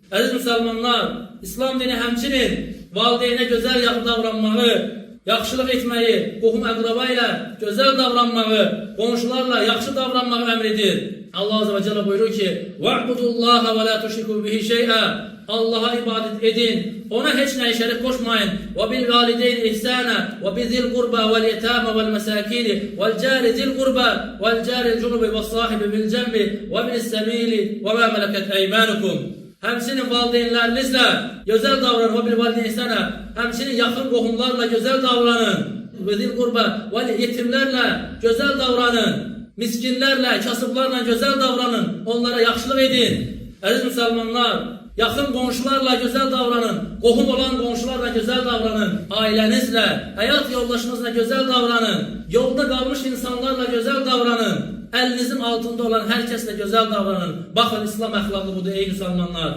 Əziz müsəlmanlar, İslam dini həmçinin valideynə gözəl davranmağı, yaxşılıq etməyi, qohum əqraba ilə gözəl davranmağı, qonşularla yaxşı davranmağı əmr edir. Allah Azze ve Celle buyurur ki: "Va'budullaha ve la tuşriku bihi şey'a." Allah'a ibadet edin, ona hiç ne şerik koşmayın. Ve bil valideyni ihsana ve bizil qurba vel yetama vel mesakini vel cari zil qurba vel cari cunubi ve sahibi bil cembi ve bil semili ve ma meleket eymanukum. Həmçinin valideynlərinizlə gözəl davranın, və bil valideyni ihsana. Həmçinin yaxın qohumlarla gözəl davranın. Və zil qurba və yetimlərlə gözəl davranın. Miskinlərlə, kasıblarla gözəl davranın. Onlara yaxşılıq edin. Əziz müsəlmanlar, yaxın qonşularla gözəl davranın. Qohum olan qonşularla gözəl davranın. Ailənizlə, həyat yoldaşınızla gözəl davranın. Yolda qalmış insanlarla gözəl davranın. Əlinizin altında olan hər kəslə gözəl davranın. Baxın, İslam əxlaqı budur ey müsəlmanlar.